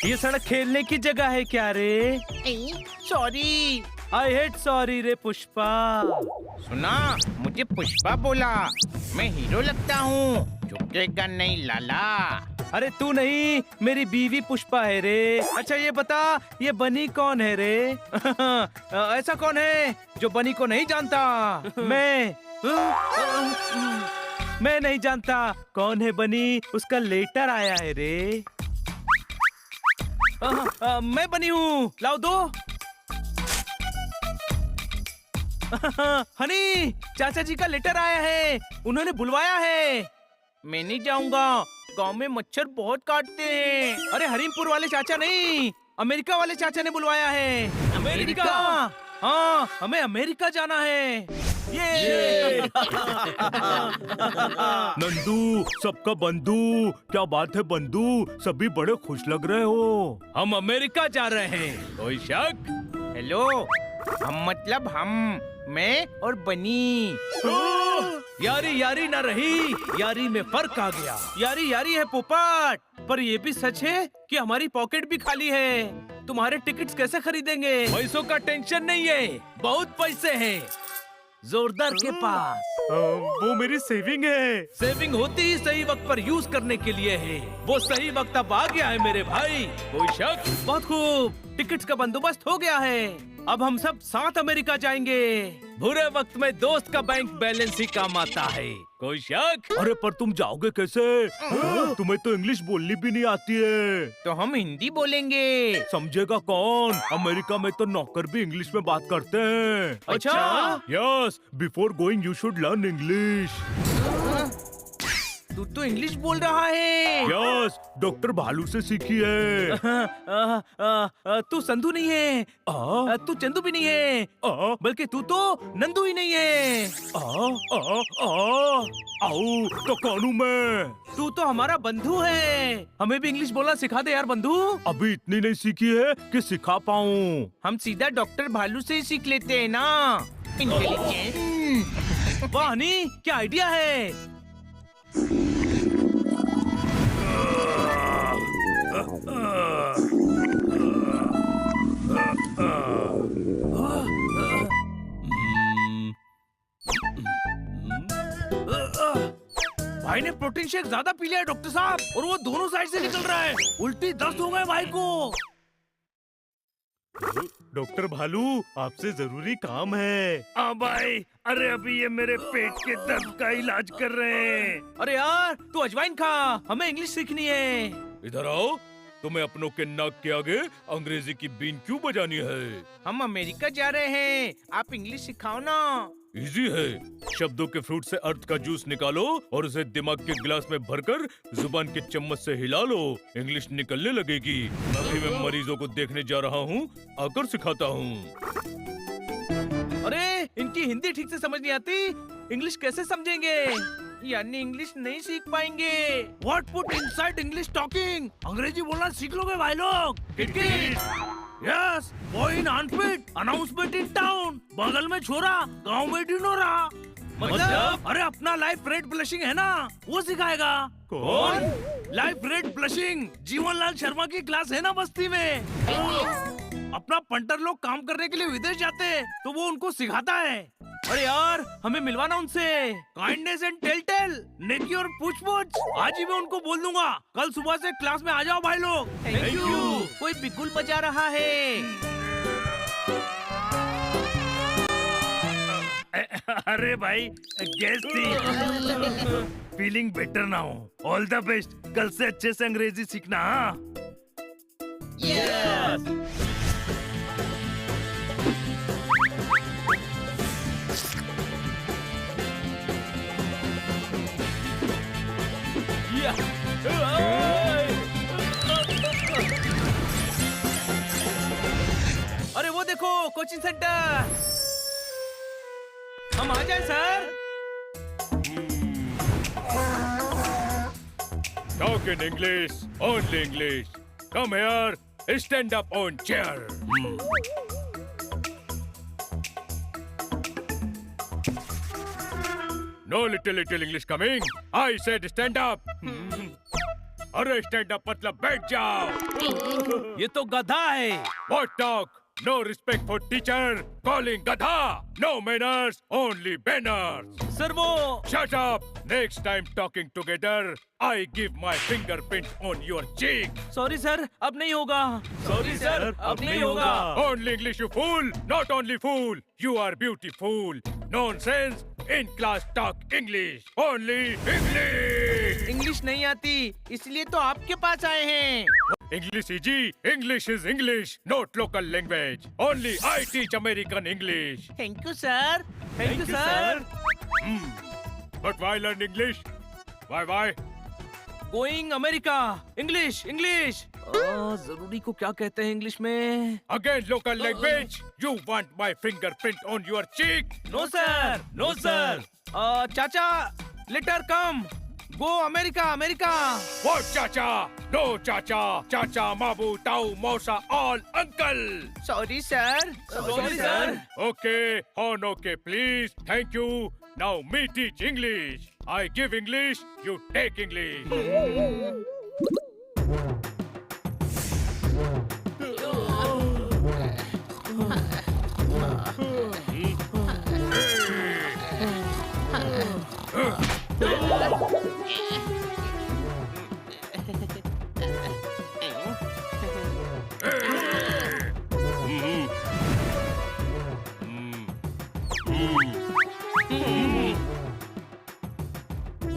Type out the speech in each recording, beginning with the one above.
ये सड़क खेलने की जगह है क्या रे? सॉरी। आई हेट सॉरी रे पुष्पा। सुना, मुझे पुष्पा बोला। मैं हीरो लगता हूँ, झुकेगा नहीं लाला। अरे तू नहीं, मेरी बीवी पुष्पा है रे। अच्छा ये बता, ये बनी कौन है रे? ऐसा कौन है जो बनी को नहीं जानता? मैं नहीं जानता कौन है बनी। उसका लेटर आया है रे। मैं बनी हूँ, लाओ दो। हनी, चाचा जी का लेटर आया है, उन्होंने बुलवाया है। मैं नहीं जाऊंगा, गांव में मच्छर बहुत काटते हैं। अरे हरीमपुर वाले चाचा नहीं, अमेरिका वाले चाचा ने बुलवाया है। अमेरिका? हाँ, हमें अमेरिका जाना है। ये नंदू, सबका बंधु, क्या बात है बंधु? सभी बड़े खुश लग रहे हो। हम अमेरिका जा रहे हैं, कोई शक? हेलो, हम मतलब हम, मैं और बनी। यारी यारी ना रही, यारी में फर्क आ गया। यारी यारी है पोपट, पर ये भी सच है कि हमारी पॉकेट भी खाली है। तुम्हारे टिकट्स कैसे खरीदेंगे? पैसों का टेंशन नहीं है, बहुत पैसे हैं जोरदार के पास। वो मेरी सेविंग है। सेविंग होती ही सही वक्त पर यूज करने के लिए है। वो सही वक्त अब आ गया है मेरे भाई, कोई शक? बहुत खूब, टिकट्स का बंदोबस्त हो गया है। अब हम सब साथ अमेरिका जाएंगे। बुरे वक्त में दोस्त का बैंक बैलेंस ही काम आता है, कोई शक? अरे पर तुम जाओगे कैसे? तुम्हें तो इंग्लिश बोलनी भी नहीं आती है। तो हम हिंदी बोलेंगे। समझेगा कौन? अमेरिका में तो नौकर भी इंग्लिश में बात करते हैं। अच्छा? Yes, before going you should learn English. तू तो इंग्लिश बोल रहा है। यस, डॉक्टर भालू से सीखी है। तू संधू नहीं है, तू चंदू भी नहीं है, बल्कि तू तो नंदू ही नहीं है। आओ, तो कौन हूँ मैं? तू तो हमारा बंधु है। हमें भी इंग्लिश बोलना सिखा दे यार बंधु। अभी इतनी नहीं सीखी है कि सिखा पाऊँ। हम सीधा डॉक्टर भालू से ही सीख लेते हैं ना। इंटेलिजेंट। वाह हनी, क्या आइडिया है। भाई ने प्रोटीन शेक ज्यादा पी लिया है डॉक्टर साहब, और वो दोनों साइड से निकल रहा है। उल्टी दस्त हो गए भाई को। डॉक्टर भालू, आपसे जरूरी काम है। हाँ भाई, अरे अभी ये मेरे पेट के दर्द का इलाज कर रहे हैं। अरे यार, तू अजवाइन खा, हमें इंग्लिश सीखनी है। इधर आओ, तुम्हें अपनों के नाक के आगे अंग्रेजी की बीन क्यों बजानी है? हम अमेरिका जा रहे हैं, आप इंग्लिश सिखाओ ना। इजी है, शब्दों के फ्रूट से अर्थ का जूस निकालो और उसे दिमाग के गिलास में भरकर जुबान के चम्मच से हिला लो, इंग्लिश निकलने लगेगी। अभी मैं मरीजों को देखने जा रहा हूँ, आकर सिखाता हूँ। अरे इनकी हिंदी ठीक से समझ नहीं आती, इंग्लिश कैसे समझेंगे? यानी इंग्लिश नहीं सीख पाएंगे। What put inside English talking? अंग्रेजी बोलना सीख लोगे भाई लोग। Kit yes, boy in unfit, announcement in town, बगल में छोरा, गांव में डिनोरा। मतलब? अरे अपना लाइफ रेड ब्लशिंग है ना, वो सिखाएगा। कौन? Life red blushing, Jeevanlal Sharma की क्लास है ना बस्ती में। अपना पंटर लोग काम करने के लिए विदेश जाते हैं, तो वो उनको सिखाता है। अरे यार, हमें मिलवाना उनसे। काइंडनेस एंड टेल, नेकी और पूछ आज ही मैं उनको बोल दूंगा। कल सुबह से क्लास में आ जाओ भाई लोग। Thank you. कोई बिगुल बजा रहा है। अरे भाई, गैस थी। फीलिंग बेटर ना हो। ऑल द बेस्ट, कल से अच्छे से अंग्रेजी सीखना। हाँ? यस। अरे वो देखो कोचिंग सेंटर। हम आ जाए sir. Talk in English, only English. Come here, stand up on chair. No little English coming. I said stand up. अरे stand up मतलब बैठ जाओ. ये तो गधा है। What talk? No respect for teacher. Calling gadha. No manners, only banners. Sir वो Shut up. Next time talking together, I give my fingerprint on your cheek. Sorry sir, अब नहीं होगा। सॉरी सर, अब नहीं होगा। Only English, you fool. Not only fool. You are beautiful. Nonsense. In class talk English. Only English. English नहीं आती, इसलिए तो आपके पास आए हैं। English easy. English is English. Not local language. Only I teach American English. Thank you sir. Thank you sir. But why learn English? Why? Going America. English English. जरूरी को क्या कहते हैं इंग्लिश में? Again local language. You want my fingerprint on your cheek? No sir, no sir. चाचा, letter come. Go America, America. What chacha? No chacha. Chacha, mabu, tau, mosa, all uncle. Sorry sir. Sorry sir. Okay, on okay, please. Thank you. Now me teach English. I give English, you take English.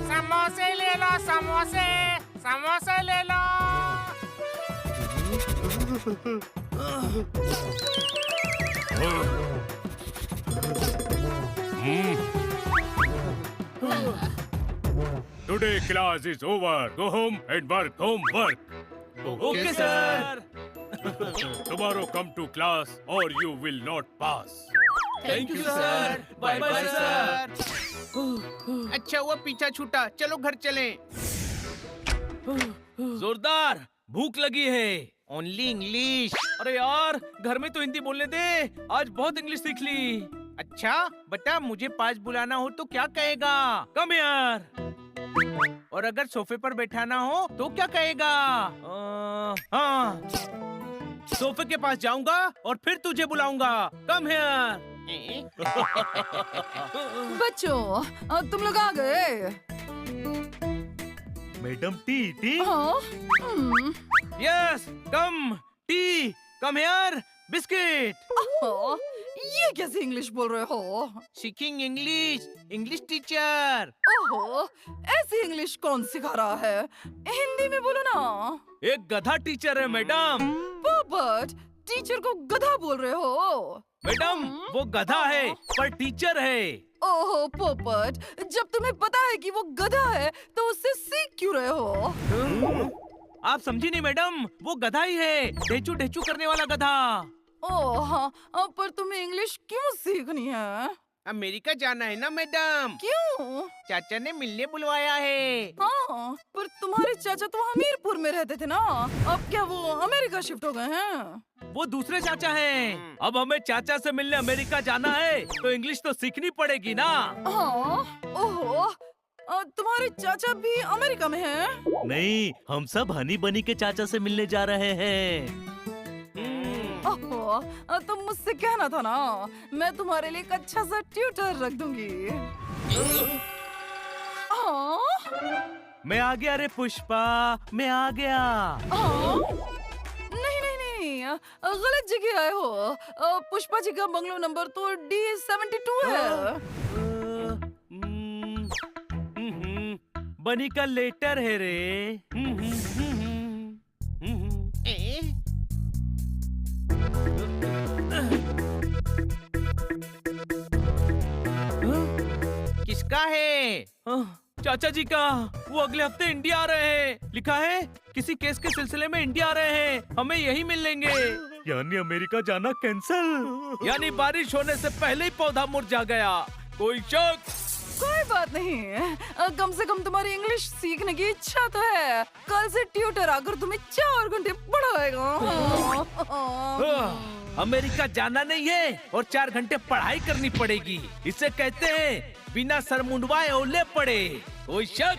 समोसे ले लो, समोसे ले लो। Today class is over. Go home and work homework. Okay sir. Tomorrow come to class or you will not pass. Thank you sir. Bye bye sir. अच्छा हुआ पीछा छूटा, चलो घर चलें। जोरदार भूख लगी है। Only English. अरे यार, घर में तो हिंदी बोलने दे। आज बहुत इंग्लिश सीख ली। अच्छा बता, मुझे पास बुलाना हो तो क्या कहेगा? कम यार। और अगर सोफे पर बैठाना हो तो क्या कहेगा? हाँ, सोफे के पास जाऊंगा और फिर तुझे बुलाऊंगा। Come here. बच्चों, तुम लोग आ गए। Madam tea. हाँ? Yes, come tea. Come here, biscuit. ओहो, ये कैसे इंग्लिश बोल रहे हो? सीखिंग इंग्लिश, इंग्लिश टीचर। ओहो, ऐसी इंग्लिश कौन सिखा रहा है? हिंदी में बोलो ना। एक गधा टीचर है मैडम। पोपट, टीचर को गधा बोल रहे हो? मैडम, वो गधा है पर टीचर है। ओहो पोपट, जब तुम्हें पता है कि वो गधा है तो उससे सीख क्यों रहे हो? आप समझी नहीं मैडम, वो गधा ही है। ढेचू ढेचू करने वाला गधा। ओह हाँ, पर तुम्हें इंग्लिश क्यों सीखनी है? अमेरिका जाना है ना मैडम, क्यों? चाचा ने मिलने बुलवाया है। हाँ, पर तुम्हारे चाचा तो हमीरपुर में रहते थे ना, अब क्या वो अमेरिका शिफ्ट हो गए हैं? वो दूसरे चाचा हैं। अब हमें चाचा से मिलने अमेरिका जाना है तो इंग्लिश तो सीखनी पड़ेगी ना। हाँ, ओहो, तुम्हारे चाचा भी अमेरिका में हैं? नहीं, हम सब हनी बनी के चाचा से मिलने जा रहे हैं। ओहो, तुम मुझसे कहना था ना, मैं तुम्हारे लिए एक अच्छा सा ट्यूटर रख दूंगी। हाँ? मैं आ गया रे पुष्पा, मैं आ गया। हाँ? नहीं नहीं नहीं, गलत जगह आए हो। पुष्पा जी का बंगलो नंबर तो D72 है। बनी का लेटर है रे। किसका है? चाचा जी का। वो अगले हफ्ते इंडिया आ रहे हैं। लिखा है किसी केस के सिलसिले में इंडिया आ रहे हैं, हमें यही मिल लेंगे। यानी अमेरिका जाना कैंसल। यानी बारिश होने से पहले ही पौधा मुरझा गया। कोई शक? कोई बात नहीं, कम से कम तुम्हारी इंग्लिश सीखने की इच्छा तो है। कल से ट्यूटर आकर तुम्हें 4 घंटे पढ़ाएगा। अमेरिका जाना नहीं है और 4 घंटे पढ़ाई करनी पड़ेगी। इसे कहते हैं बिना सर मुंडवाए ओले पड़े। कोई शक?